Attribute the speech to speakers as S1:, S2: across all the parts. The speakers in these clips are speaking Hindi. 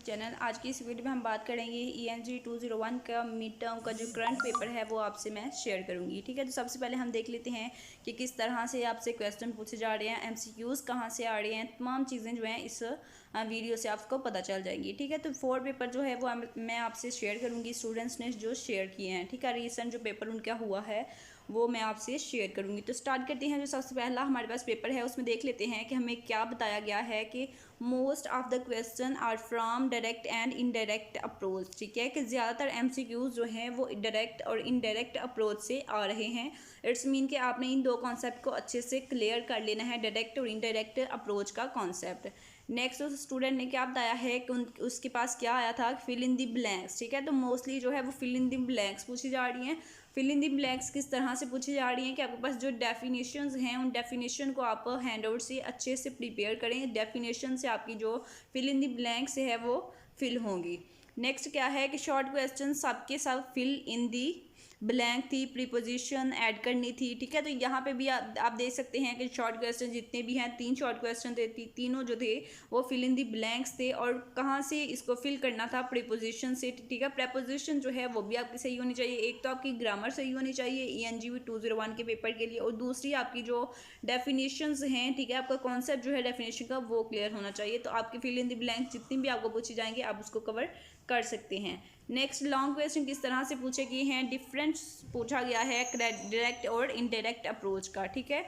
S1: चैनल। आज की इस वीडियो में हम बात करेंगे ENG 201 का मिड टर्म का जो करंट पेपर है वो आपसे मैं शेयर करूंगी। ठीक है, तो सबसे पहले हम देख लेते हैं कि किस तरह से आपसे क्वेश्चन पूछे जा रहे हैं, MCQs कहाँ से आ रहे हैं। तमाम चीज़ें जो हैं इस वीडियो से आपको पता चल जाएंगी। ठीक है, तो 4 पेपर जो है वो मैं आपसे शेयर करूँगी, स्टूडेंट्स ने जो शेयर किए हैं। ठीक है, रिसेंट जो पेपर उनका हुआ है वो मैं आपसे शेयर करूंगी। तो स्टार्ट करते हैं। जो सबसे पहला हमारे पास पेपर है उसमें देख लेते हैं कि हमें क्या बताया गया है कि most of the question are from direct and indirect approach. ठीक है, कि ज़्यादातर MCQs जो हैं वो डायरेक्ट और इनडायरेक्ट अप्रोच से आ रहे हैं। इट्स मीन कि आपने इन दो कॉन्सेप्ट को अच्छे से क्लियर कर लेना है, डायरेक्ट और इनडायरेक्ट अप्रोच का कॉन्सेप्ट। नेक्स्ट उस स्टूडेंट ने क्या बताया है कि उसके पास क्या आया था, फिल इन दी ब्लैंक्स। ठीक है, तो मोस्टली जो है वो फिल इन दी ब्लैंक्स पूछी जा रही हैं। फिल इन दी ब्लैंक्स किस तरह से पूछी जा रही हैं कि आपके पास जो डेफिनेशंस हैं उन डेफिनेशन को आप हैंडआउट से अच्छे से प्रिपेयर करें। डेफिनेशन से आपकी जो फिल इन दी ब्लैंक्स है वो फिल होंगी। नेक्स्ट क्या है कि शॉर्ट क्वेश्चन सबके सब फिल इन दी ब्लैंक थी, प्रीपोजिशन ऐड करनी थी। ठीक है, तो यहाँ पे भी आप देख सकते हैं कि शॉर्ट क्वेश्चन जितने भी हैं, 3 शॉर्ट क्वेश्चन थे, तीनों जो थे वो फिल इन दी ब्लैंक्स थे। और कहाँ से इसको फिल करना था, प्रीपोजिशन से। ठीक है, प्रीपोजिशन जो है वो भी आपकी सही होनी चाहिए। एक तो आपकी ग्रामर सही होनी चाहिए ENG 201 के पेपर के लिए, और दूसरी आपकी जो डेफिनेशंस हैं, ठीक है, आपका कॉन्सेप्ट जो है डेफिनेशन का वो क्लियर होना चाहिए। तो आपकी फिल इन दी ब्लैंक जितनी भी आपको पूछी जाएंगे आप उसको कवर कर सकते हैं। नेक्स्ट लॉन्ग क्वेश्चन किस तरह से पूछे गए हैं, डिफरेंस पूछा गया है डायरेक्ट और इनडायरेक्ट अप्रोच का। ठीक है,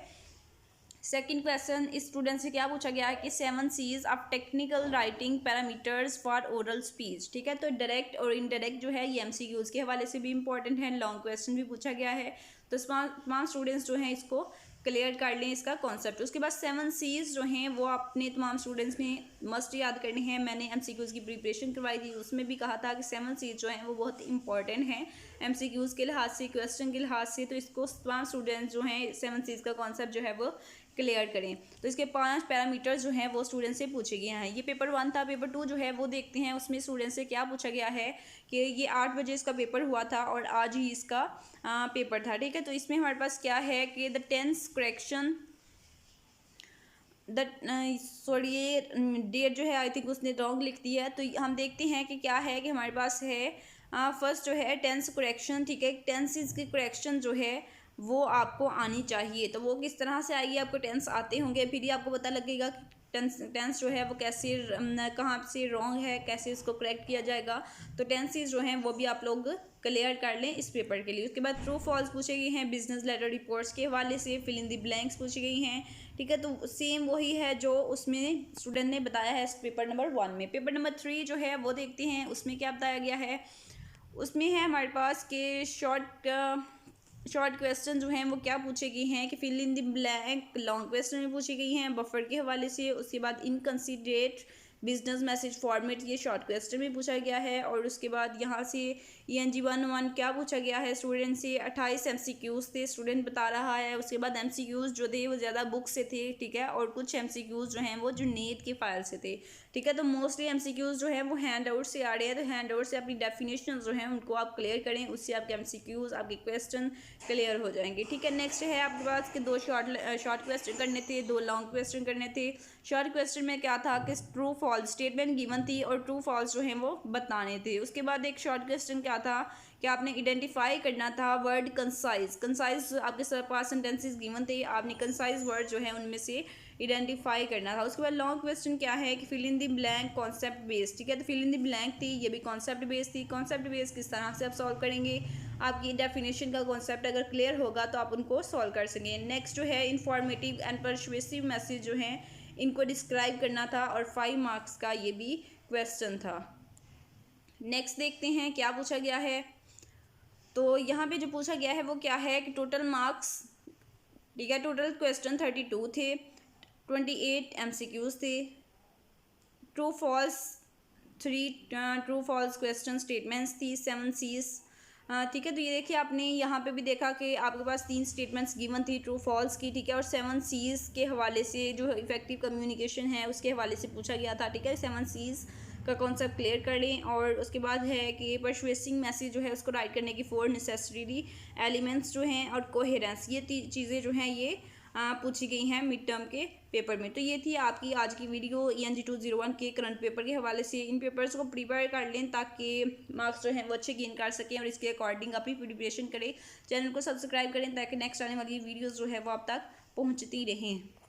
S1: सेकंड क्वेश्चन इस स्टूडेंट से क्या पूछा गया है कि 7 C's of technical writing parameters for oral speech. ठीक है, तो डायरेक्ट और इनडायरेक्ट जो है ये MCQs के हवाले से भी इंपॉर्टेंट है, लॉन्ग क्वेश्चन भी पूछा गया है। तो तमाम स्टूडेंट्स जो हैं इसको क्लियर कर लें इसका कॉन्सेप्ट। उसके बाद 7 C's जो हैं वो अपने तमाम स्टूडेंट्स ने मस्ट याद करने हैं। मैंने MCQs की प्रिपरेशन करवाई थी, उसमें भी कहा था कि 7 C's जो हैं वो बहुत इंपॉर्टेंट हैं MCQs के लिहाज से, क्वेश्चन के लिहाज से। तो इसको तमाम स्टूडेंट्स जो हैं 7 C's का कॉन्सेप्ट जो है वो क्लियर करें। तो इसके 5 पैरामीटर्स जो हैं वो स्टूडेंट से पूछे गए हैं। ये पेपर 1 था। पेपर 2 जो है वो देखते हैं उसमें स्टूडेंट से क्या पूछा गया है कि ये 8 बजे इसका पेपर हुआ था और आज ही इसका पेपर था। ठीक है, तो इसमें हमारे पास क्या है कि द टेंस करेक्शन सॉरी ये डेट जो है आई थिंक उसने रॉन्ग लिख दी है। तो हम देखते हैं कि क्या है कि हमारे पास है फर्स्ट जो है टेंस करेक्शन। ठीक है, टेंसेस की करेक्शन जो है वो आपको आनी चाहिए। तो वो किस तरह से आएगी, आपको टेंस आते होंगे फिर ही आपको पता लगेगा कि टेंस जो है वो कैसे कहाँ से रॉन्ग है, कैसे इसको करेक्ट किया जाएगा। तो टेंसेस जो हैं वो भी आप लोग क्लियर कर लें इस पेपर के लिए। उसके बाद ट्रू फॉल्स पूछे गए हैं बिजनेस लेटर रिपोर्ट्स के हवाले से, फिल इन दी ब्लैंक्स पूछी गई हैं। ठीक है, तो सेम वही है जो उसमें स्टूडेंट ने बताया है पेपर नंबर 1 में। पेपर नंबर 3 जो है वो देखते हैं उसमें क्या बताया गया है। उसमें है हमारे पास के शॉर्ट क्वेश्चन जो हैं वो क्या पूछे गए हैं कि fill in the blank long question में पूछी गई हैं बफर के हवाले से। उसके बाद इनकंसिडरेट बिजनेस मैसेज फॉर्मेट ये शॉर्ट क्वेश्चन में पूछा गया है। और उसके बाद यहाँ से ENG 101 क्या पूछा गया है स्टूडेंट से, 28 MCQs थे स्टूडेंट बता रहा है। उसके बाद MCQs जो थे वो ज़्यादा बुक से थे। ठीक है, और कुछ MCQs जो हैं वो जो नेट के फाइल से थे। ठीक है, तो मोस्टली MCQs जो है वो हैंड आउट से आ रहे हैं। तो हैंड आउट से अपनी डेफिनेशन जो हैं उनको आप क्लियर करें, उससे आपके MCQs आपके क्वेश्चन क्लियर हो जाएंगे। ठीक है, नेक्स्ट है आपके पास कि 2 शॉर्ट क्वेश्चन करने थे, 2 लॉन्ग क्वेश्चन करने थे। शॉर्ट क्वेश्चन में क्या था कि ट्रू फॉल्स स्टेटमेंट गिवन थी और ट्रू फॉल्स जो हैं वो बताने थे। उसके बाद एक शॉर्ट क्वेश्चन क्या था कि आपने आइडेंटिफाई करना था वर्ड कंसाइज आपके पास सेंटेंसेस गिवन थे, आपने कंसाइज वर्ड जो है उनमें से आइडेंटिफाई करना था। उसके बाद लॉन्ग क्वेश्चन क्या है कि fill in the blank concept based. ठीक है, तो फिल इन दी ब्लैंक थी, ये भी कॉन्सेप्ट बेस्ड थी। कॉन्सेप्ट बेस्ड किस तरह से आप सॉल्व करेंगे, आपकी डेफिनेशन का कॉन्सेप्ट अगर क्लियर होगा तो आप उनको सॉल्व कर सकेंगे। नेक्स्ट जो है इंफॉर्मेटिव एंड परसुएसिव मैसेज जो है इनको डिस्क्राइब करना था और 5 मार्क्स का ये भी क्वेश्चन था। नेक्स्ट देखते हैं क्या पूछा गया है। तो यहाँ पे जो पूछा गया है वो क्या है कि टोटल मार्क्स, ठीक है, टोटल क्वेश्चन 32 थे, 28 MCQs थे, true false 3 true false question statements थी, 7 C's। ठीक है, तो ये देखिए आपने यहाँ पे भी देखा कि आपके पास 3 स्टेटमेंट्स गिवन थी ट्रू फॉल्स की। ठीक है, और 7 C's के हवाले से जो इफेक्टिव कम्युनिकेशन है उसके हवाले से पूछा गया था। ठीक है, 7 C's का कॉन्सेप्ट क्लियर कर लें। और उसके बाद है कि परसुएसिंग मैसेज जो है उसको राइट करने की 4 नेसेसरी एलिमेंट्स जो हैं और कोहेरेंस, ये चीज़ें जो हैं ये पूछी गई हैं मिड टर्म के पेपर में। तो ये थी आपकी आज की वीडियो ENG 201 के करंट पेपर के हवाले से। इन पेपर्स को प्रिपेयर कर लें ताकि मार्क्स जो हैं वो अच्छे गेन कर सकें और इसके अकॉर्डिंग अपनी प्रिपरेशन करें। चैनल को सब्सक्राइब करें ताकि नेक्स्ट आने वाली वीडियोज़ जो है वो आप तक पहुँचती रहें।